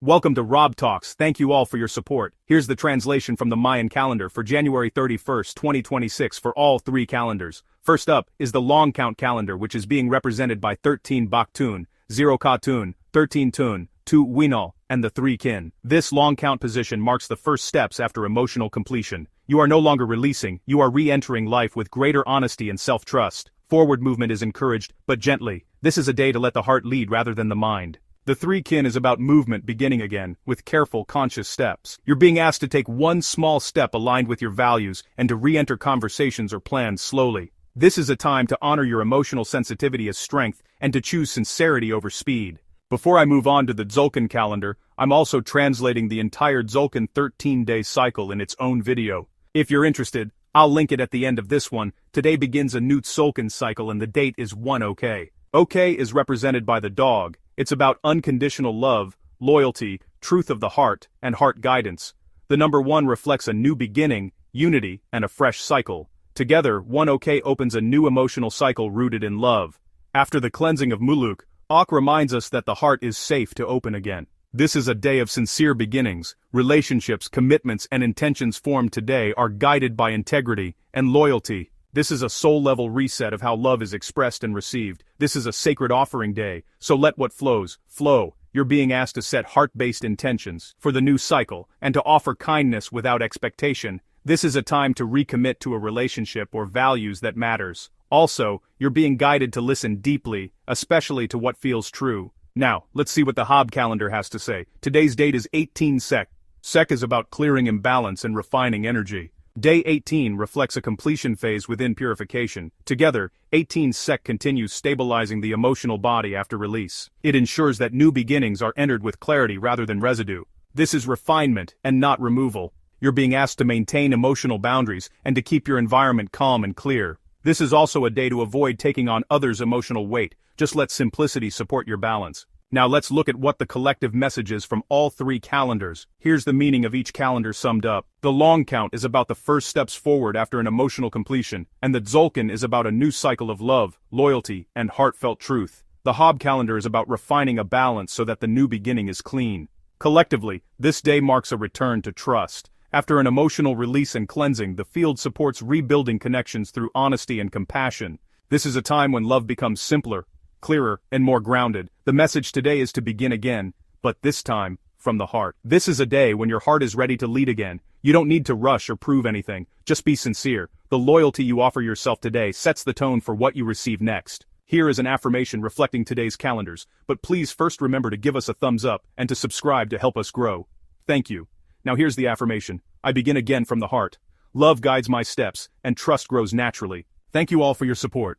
Welcome to Rob Talks. Thank you all for your support. Here's the translation from the Mayan calendar for January 31st, 2026 for all three calendars. First up is the long count calendar, which is being represented by 13 Baktun, 0 Katun, 13 Tun, 2 Winal, and the 3 Kin. This long count position marks the first steps after emotional completion. You are no longer releasing, you are re-entering life with greater honesty and self-trust. Forward movement is encouraged, but gently. This is a day to let the heart lead rather than the mind. The 3 Kin is about movement beginning again, with careful, conscious steps. You're being asked to take one small step aligned with your values and to re-enter conversations or plans slowly. This is a time to honor your emotional sensitivity as strength and to choose sincerity over speed. Before I move on to the Tzolk'in calendar, I'm also translating the entire Tzolk'in 13-day cycle in its own video. If you're interested, I'll link it at the end of this one. Today begins a new Tzolk'in cycle and the date is 1 OK. OK is represented by the dog. It's about unconditional love, loyalty, truth of the heart, and heart guidance. The number 1 reflects a new beginning, unity, and a fresh cycle. Together, 1 OK opens a new emotional cycle rooted in love. After the cleansing of Muluk, Ok reminds us that the heart is safe to open again. This is a day of sincere beginnings. Relationships, commitments, and intentions formed today are guided by integrity and loyalty. This is a soul-level reset of how love is expressed and received. This is a sacred offering day, so let what flows, flow. You're being asked to set heart-based intentions for the new cycle and to offer kindness without expectation. This is a time to recommit to a relationship or values that matters. Also, you're being guided to listen deeply, especially to what feels true. Now, let's see what the Hob calendar has to say. Today's date is 18 Sek. Sek is about clearing imbalance and refining energy. Day 18 reflects a completion phase within purification. Together, 18 Sek continues stabilizing the emotional body after release. It ensures that new beginnings are entered with clarity rather than residue. This is refinement and not removal. You're being asked to maintain emotional boundaries and to keep your environment calm and clear. This is also a day to avoid taking on others' emotional weight. Just let simplicity support your balance. Now let's look at what the collective message is from all three calendars. Here's the meaning of each calendar summed up. The long count is about the first steps forward after an emotional completion, and the Tzolk'in is about a new cycle of love, loyalty, and heartfelt truth. The Hob calendar is about refining a balance so that the new beginning is clean. Collectively, this day marks a return to trust. After an emotional release and cleansing, the field supports rebuilding connections through honesty and compassion. This is a time when love becomes simpler, clearer, and more grounded. The message today is to begin again, but this time, from the heart. This is a day when your heart is ready to lead again. You don't need to rush or prove anything, just be sincere. The loyalty you offer yourself today sets the tone for what you receive next. Here is an affirmation reflecting today's calendars, but please first remember to give us a thumbs up and to subscribe to help us grow. Thank you. Now here's the affirmation. I begin again from the heart. Love guides my steps, and trust grows naturally. Thank you all for your support.